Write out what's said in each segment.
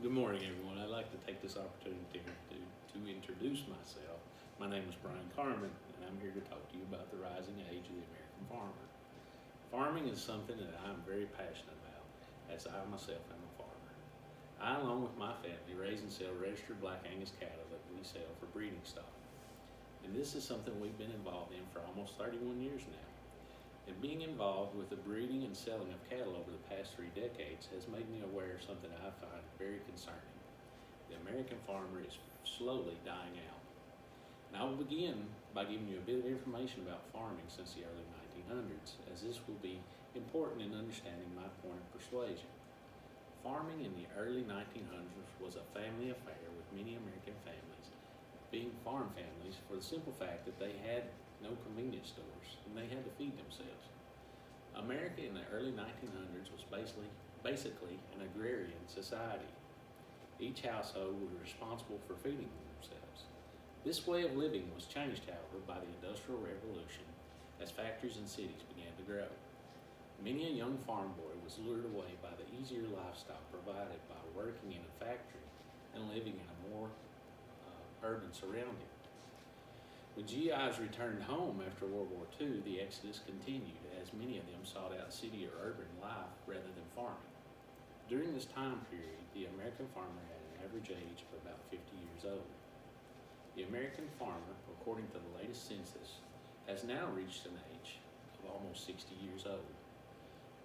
Good morning, everyone. I'd like to take this opportunity to introduce myself. My name is Brian Carmen, and I'm here to talk to you about the rising age of the American farmer. Farming is something that I'm very passionate about, as I myself am a farmer. I, along with my family, raise and sell registered Black Angus cattle that we sell for breeding stock. And this is something we've been involved in for almost 31 years now. And being involved with the breeding and selling of cattle over the past 3 decades has made me aware of something I find very concerning. The American farmer is slowly dying out. And I will begin by giving you a bit of information about farming since the early 1900s, as this will be important in understanding my point of persuasion. Farming in the early 1900s was a family affair, with many American families being farm families for the simple fact that they had no convenience stores and they had to feed themselves. America in the early 1900s was basically an agrarian society. Each household was responsible for feeding themselves. This way of living was changed, however, by the Industrial Revolution as factories and cities began to grow. Many a young farm boy was lured away by the easier lifestyle provided by working in a factory and living in a more urban surrounding. When GIs returned home after World War II, the exodus continued, as many of them sought out city or urban life rather than farming. During this time period, the American farmer had an average age of about 50 years old. The American farmer, according to the latest census, has now reached an age of almost 60 years old.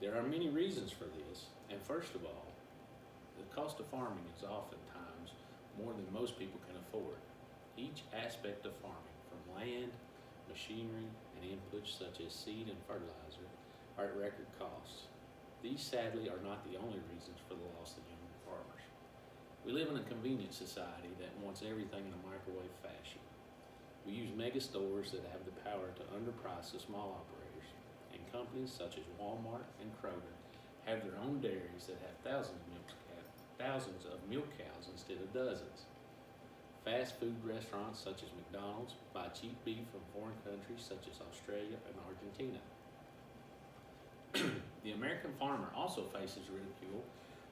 There are many reasons for this, and first of all, the cost of farming is oftentimes more than most people can afford. Each aspect of farming, from land, machinery, and inputs such as seed and fertilizer, are at record costs. These sadly are not the only reasons for the loss of young farmers. We live in a convenient society that wants everything in a microwave fashion. We use mega stores that have the power to underprice the small operators, and companies such as Walmart and Kroger have their own dairies that have thousands of milk cows instead of dozens. Fast food restaurants such as McDonald's buy cheap beef from foreign countries such as Australia and Argentina. The American farmer also faces ridicule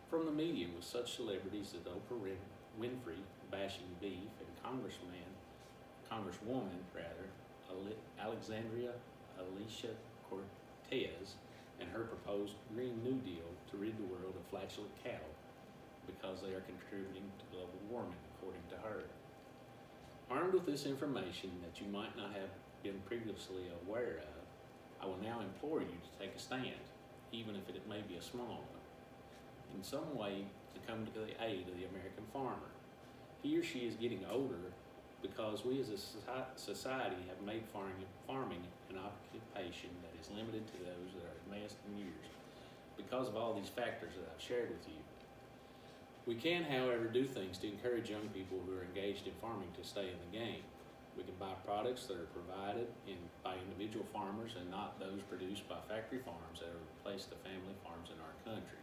from the media, with such celebrities as Oprah Winfrey bashing beef and Congresswoman Alexandria Ocasio-Cortez and her proposed Green New Deal to rid the world of flatulent cattle because they are contributing to global warming, according to her. Armed with this information that you might not have been previously aware of, I will now implore you to take a stand, even if it may be a small one, in some way to come to the aid of the American farmer. He or she is getting older because we as a society have made farming an occupation that is limited to those that are advanced in years because of all these factors that I've shared with you. We can, however, do things to encourage young people who are engaged in farming to stay in the game. We can buy products that are provided by individual farmers and not those produced by factory farms that have replaced the family farms in our country.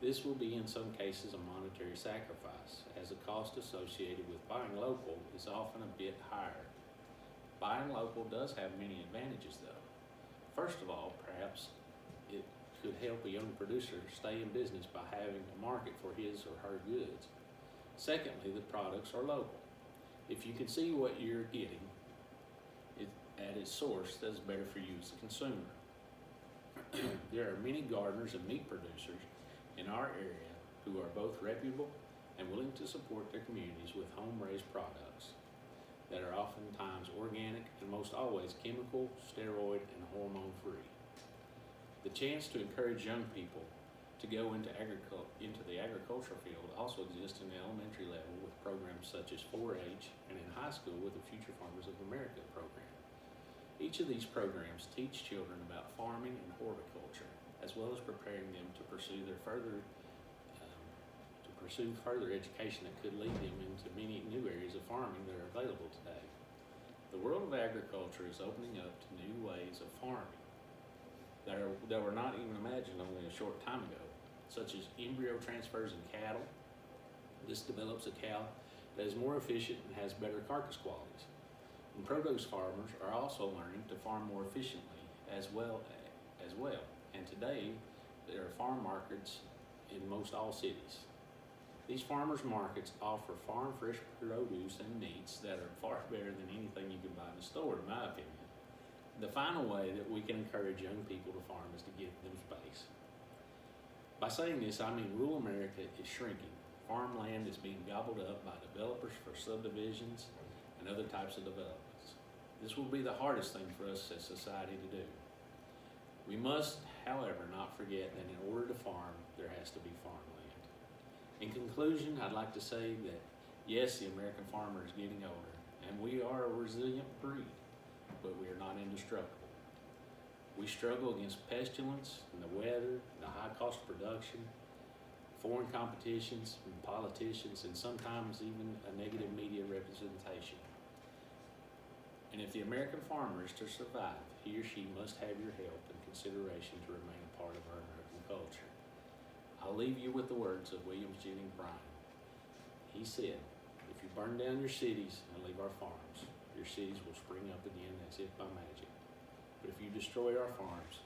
This will be in some cases a monetary sacrifice, as the cost associated with buying local is often a bit higher. Buying local does have many advantages though. First of all, perhaps it could help a young producer stay in business by having a market for his or her goods. Secondly, the products are local. If you can see what you're getting at its source, that's better for you as a consumer. There are many gardeners and meat producers in our area who are both reputable and willing to support their communities with home-raised products that are oftentimes organic and most always chemical, steroid, and hormone-free. The chance to encourage young people to go into the agricultural field also exists in the elementary level with programs such as 4-H, and in high school with the Future Farmers of America program. Each of these programs teach children about farming and horticulture, as well as preparing them to pursue further education that could lead them into many new areas of farming that are available today. The world of agriculture is opening up to new ways of farming that were not even imagined only a short time ago, such as embryo transfers in cattle. This develops a cow that is more efficient and has better carcass qualities. And produce farmers are also learning to farm more efficiently as well. And today, there are farm markets in most all cities. These farmers markets offer farm fresh produce and meats that are far better than anything you can buy in the store, in my opinion. The final way that we can encourage young people to farm is to give them space. By saying this, I mean rural America is shrinking. Farmland is being gobbled up by developers for subdivisions and other types of developments. This will be the hardest thing for us as society to do. We must, however, not forget that in order to farm, there has to be farmland. In conclusion, I'd like to say that yes, the American farmer is getting older, and we are a resilient breed, but we are not indestructible. We struggle against pestilence and the weather, the high cost of production, foreign competitions from politicians, and sometimes even a negative media representation. And if the American farmer is to survive, he or she must have your help and consideration to remain a part of our American culture. I'll leave you with the words of William Jennings Bryan. He said, if you burn down your cities and leave our farms, your cities will spring up again as if by magic. But if you destroy our farms,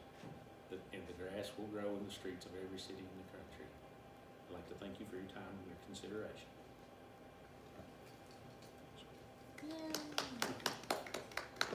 the grass will grow in the streets of every city in the country. I'd like to thank you for your time and your consideration.